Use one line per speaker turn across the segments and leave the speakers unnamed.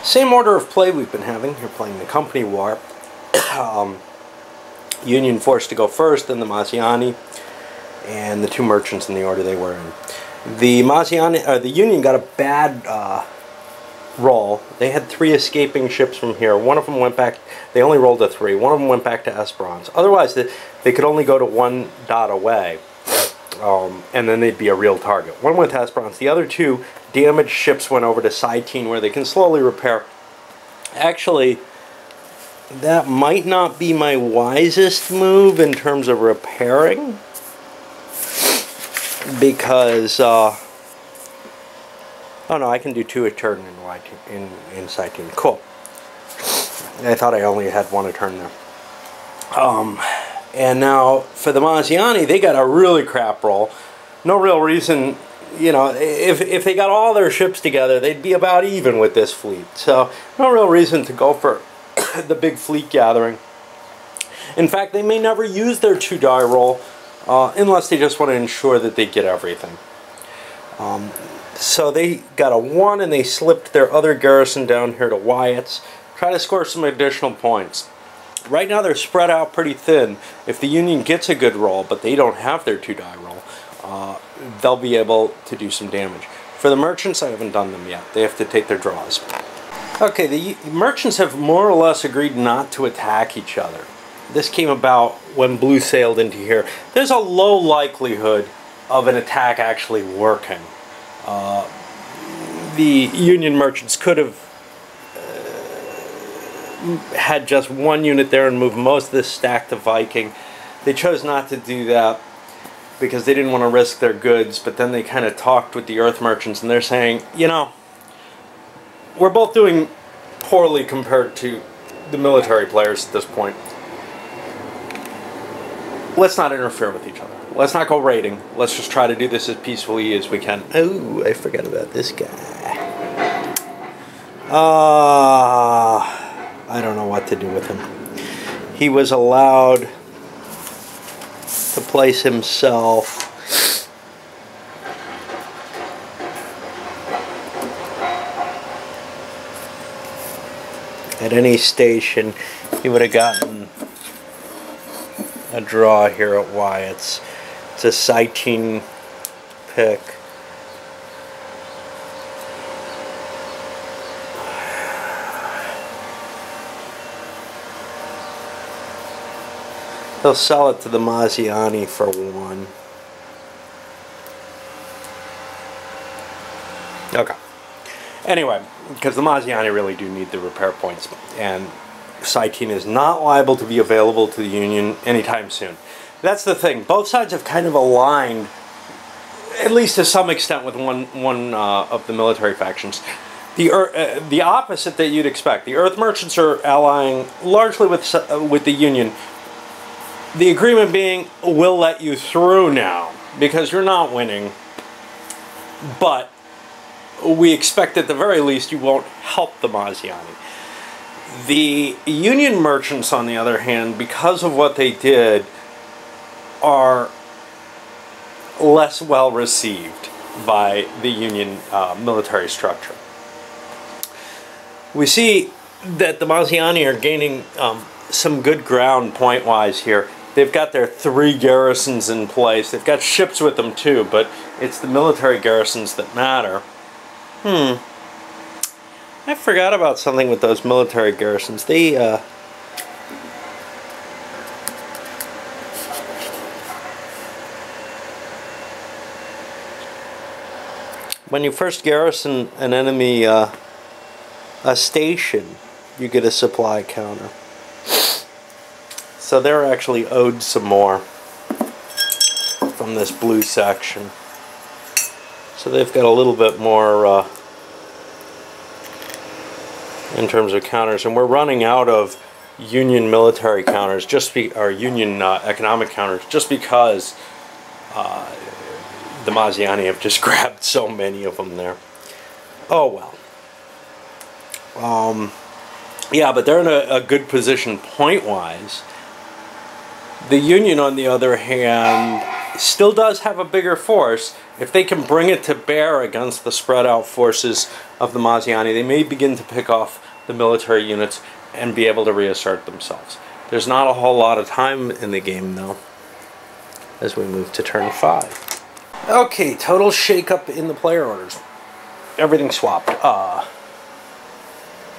Same order of play we've been having. You're playing the Company War. Union forced to go first, then the Maziani, and the two merchants in the order they were in. The Union got a bad roll. They had 3 escaping ships from here. One of them went back. They only rolled a 3. One of them went back to Esperance. Otherwise, they could only go to 1 dot away, and then they'd be a real target. One went to Esperance. The other 2 damaged ships went over to Saitine, where they can slowly repair. Actually, that might not be my wisest move in terms of repairing, because oh no, I can do 2 a turn in Saitine. Cool. I thought I only had 1 a turn there. And now for the Maziani, they got a really crap roll. No real reason, you know, if they got all their ships together, they'd be about even with this fleet. So no real reason to go for the big fleet gathering. In fact, they may never use their 2-die roll unless they just want to ensure that they get everything. So they got a 1 and they slipped their other garrison down here to Wyatt's. Try to score some additional points. Right now they're spread out pretty thin. If the Union gets a good roll, but they don't have their 2-die roll, they'll be able to do some damage. For the merchants, I haven't done them yet. They have to take their draws. Okay, the merchants have more or less agreed not to attack each other. This came about when Blue sailed into here. There's a low likelihood of an attack actually working. The Union merchants could have had just 1 unit there and moved most of this stack to Viking. They chose not to do that because they didn't want to risk their goods, but then they kind of talked with the Earth merchants and they're saying, you know, we're both doing poorly compared to the military players at this point. Let's not interfere with each other. Let's not go raiding. Let's just try to do this as peacefully as we can. Oh, I forgot about this guy. I don't know what to do with him. He was allowed to place himself at any station. He would have gotten a draw here at Wyatt's. It's a Saitine pick. They'll sell it to the Maziani for 1. Okay. Anyway, because the Maziani really do need the repair points, and Saitine is not liable to be available to the Union anytime soon. That's the thing. Both sides have kind of aligned, at least to some extent, with one of the military factions. The opposite that you'd expect. The Earth merchants are allying largely with the Union. The agreement being, we'll let you through now because you're not winning, but we expect at the very least you won't help the Maziani. The Union merchants, on the other hand, because of what they did, are less well received by the Union military structure. We see that the Maziani are gaining some good ground point-wise here. They've got their 3 garrisons in place. They've got ships with them too, but it's the military garrisons that matter. I forgot about something with those military garrisons. They, when you first garrison an enemy a station, you get a supply counter. So they're actually owed some more from this blue section. So they've got a little bit more in terms of counters, and we're running out of Union military counters, or Union economic counters, just because the Maziani have just grabbed so many of them there. Oh well. Yeah, but they're in a good position point-wise. The Union, on the other hand, still does have a bigger force. If they can bring it to bear against the spread-out forces of the Maziani, they may begin to pick off the military units and be able to reassert themselves. There's not a whole lot of time in the game, though, as we move to turn 5. Okay, total shake-up in the player orders. Everything swapped.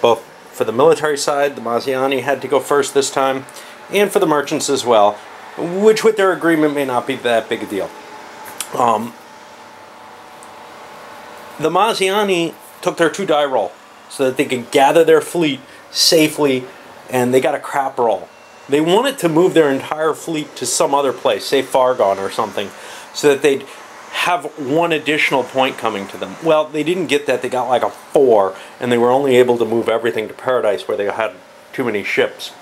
Both for the military side, the Maziani had to go first this time, and for the merchants as well, which with their agreement may not be that big a deal. The Maziani took their 2 die roll so that they could gather their fleet safely, and they got a crap roll. They wanted to move their entire fleet to some other place, say Fargon or something, so that they'd have 1 additional point coming to them. Well, they didn't get that. They got like a 4, and they were only able to move everything to Paradise, where they had too many ships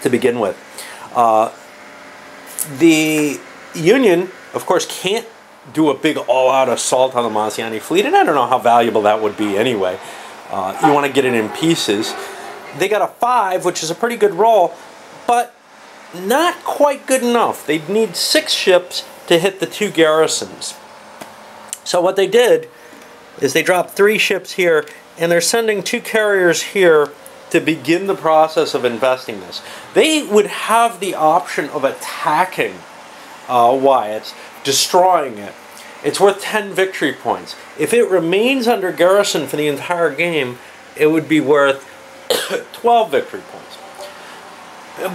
to begin with. The Union, of course, can't do a big all-out assault on the Maziani fleet, and I don't know how valuable that would be anyway. You want to get it in pieces. They got a 5, which is a pretty good roll, but not quite good enough. They'd need 6 ships to hit the 2 garrisons. So what they did is they dropped 3 ships here, and they're sending 2 carriers here to begin the process of investing this. They would have the option of attacking Wyatt's, destroying it. It's worth 10 victory points. If it remains under garrison for the entire game, it would be worth 12 victory points.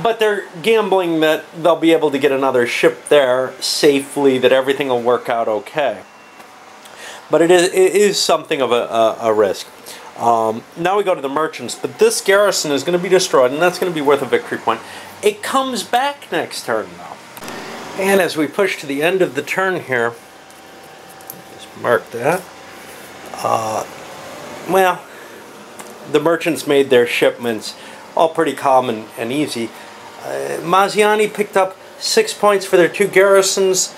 But they're gambling that they'll be able to get another ship there safely, that everything will work out okay. But it is something of a risk. Now we go to the merchants, but this garrison is going to be destroyed, and that's going to be worth a victory point. It comes back next turn, though. And as we push to the end of the turn here, just mark that. Well, the merchants made their shipments all pretty calm and easy. Maziani picked up 6 points for their 2 garrisons.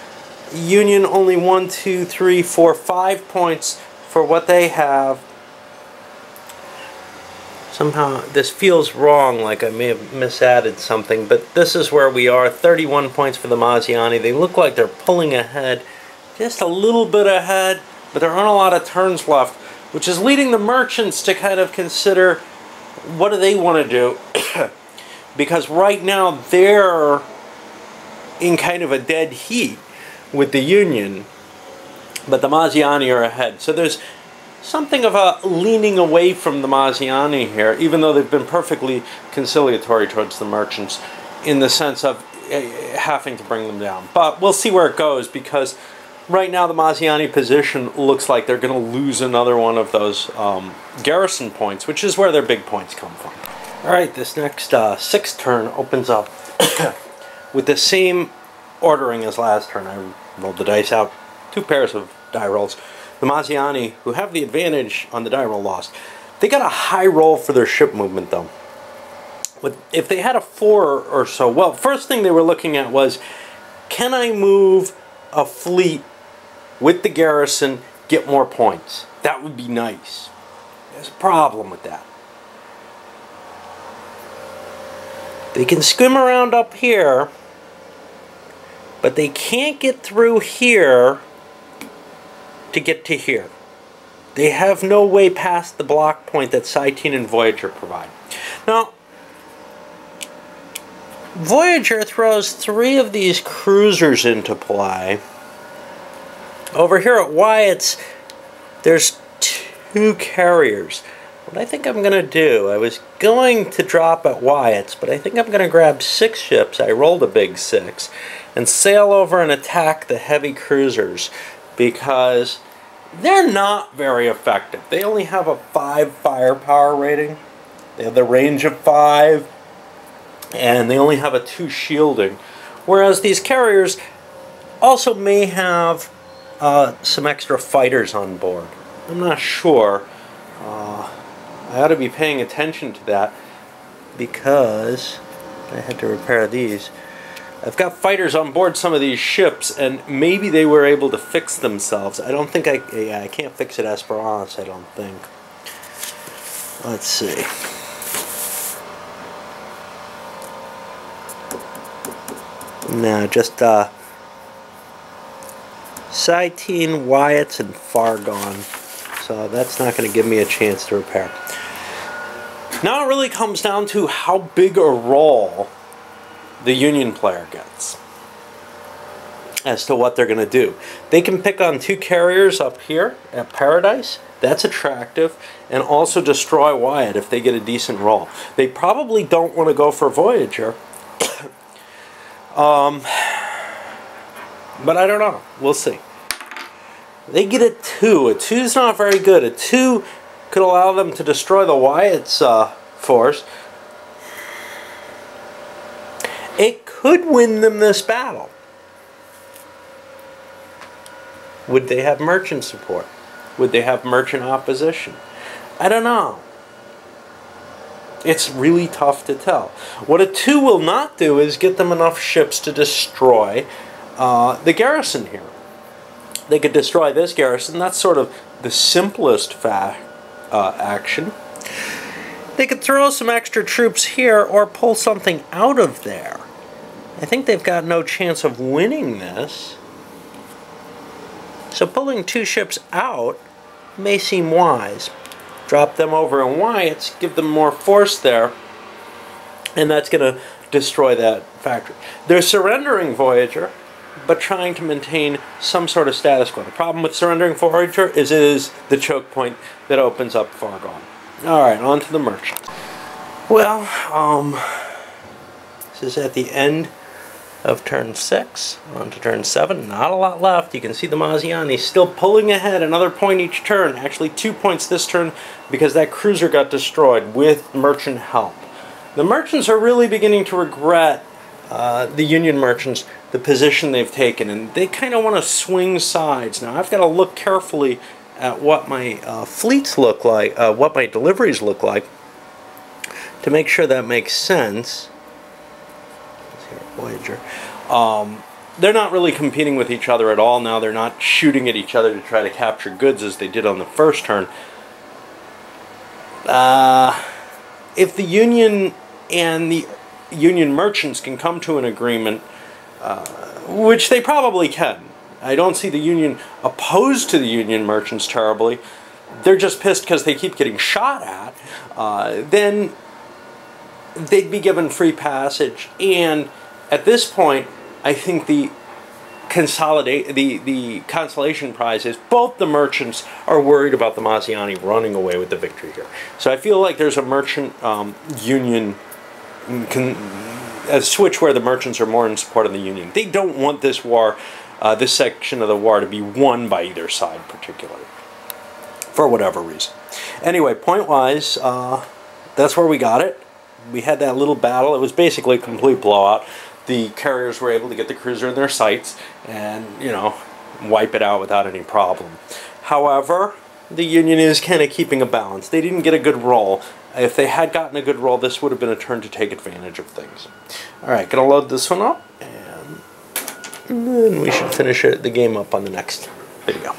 Union only 1, 2, 3, 4, 5 points for what they have. Somehow this feels wrong, like I may have misadded something, but this is where we are. 31 points for the Maziani. They look like they're pulling ahead, just a little bit ahead, but there aren't a lot of turns left, which is leading the merchants to kind of consider, what do they want to do? Because right now they're in kind of a dead heat with the Union, but the Maziani are ahead. So there's something of a leaning away from the Maziani here, even though they've been perfectly conciliatory towards the merchants in the sense of having to bring them down. But we'll see where it goes, because right now the Maziani position looks like they're going to lose another one of those garrison points, which is where their big points come from. Alright, this next 6th turn opens up with the same ordering as last turn. I rolled the dice out, 2 pairs of die rolls. The Maziani, who have the advantage on the die roll, lost. They got a high roll for their ship movement, though. If they had a 4 or so, well, first thing they were looking at was, can I move a fleet with the garrison, get more points? That would be nice. There's a problem with that. They can skim around up here, but they can't get through here to get to here. They have no way past the block point that Cytine and Voyager provide. Now, Voyager throws 3 of these cruisers into play. Over here at Wyatt's, there's 2 carriers. What I think I'm going to do, I was going to drop at Wyatt's, but I think I'm going to grab 6 ships, I rolled a big 6, and sail over and attack the heavy cruisers, because they're not very effective. They only have a 5 firepower rating. They have the range of 5, and they only have a 2 shielding. Whereas these carriers also may have some extra fighters on board. I'm not sure. I ought to be paying attention to that, because I had to repair these. I've got fighters on board some of these ships, and maybe they were able to fix themselves. I don't think I can't fix it Esperance, I don't think. Let's see. No, just Cytine, Wyatt's, and Fargon. so that's not going to give me a chance to repair. Now it really comes down to how big a role the Union player gets as to what they're going to do. They can pick on 2 carriers up here at Paradise. That's attractive. And also destroy Wyatt if they get a decent roll. They probably don't want to go for Voyager. But I don't know. We'll see. They get a 2. A 2's not very good. A 2 could allow them to destroy the Wyatt's force. It could win them this battle. Would they have merchant support? Would they have merchant opposition? I don't know. It's really tough to tell. What a 2 will not do is get them enough ships to destroy the garrison here. They could destroy this garrison. That's sort of the simplest action. They could throw some extra troops here or pull something out of there. I think they've got no chance of winning this. So pulling 2 ships out may seem wise. Drop them over in Wyatt's, give them more force there, and that's going to destroy that factory. They're surrendering Voyager, but trying to maintain some sort of status quo. The problem with surrendering Voyager is it is the choke point that opens up Fargon. Alright, on to the merchant. Well, this is at the end of turn 6, on to turn 7. Not a lot left. You can see the Maziani still pulling ahead another point each turn. Actually 2 points this turn because that cruiser got destroyed with merchant help. The merchants are really beginning to regret, the Union merchants, the position they've taken, and they kind of want to swing sides. Now I've got to look carefully at what my fleets look like, what my deliveries look like, to make sure that makes sense. Voyager. They're not really competing with each other at all now. They're not shooting at each other to try to capture goods as they did on the first turn. If the Union and the Union merchants can come to an agreement, which they probably can. I don't see the Union opposed to the Union merchants terribly. They're just pissed because they keep getting shot at. Then they'd be given free passage, and at this point, I think the consolation prize is both the merchants are worried about the Maziani running away with the victory here. So I feel like there's a merchant Union a switch where the merchants are more in support of the Union. They don't want this war, this section of the war, to be won by either side particularly, for whatever reason. Anyway, point-wise, that's where we got it. We had that little battle. It was basically a complete blowout. The carriers were able to get the cruiser in their sights and, you know, wipe it out without any problem. However, the Union is kind of keeping a balance. They didn't get a good roll. If they had gotten a good roll, this would have been a turn to take advantage of things. Alright, gonna load this one up, and then we should finish the game up on the next video.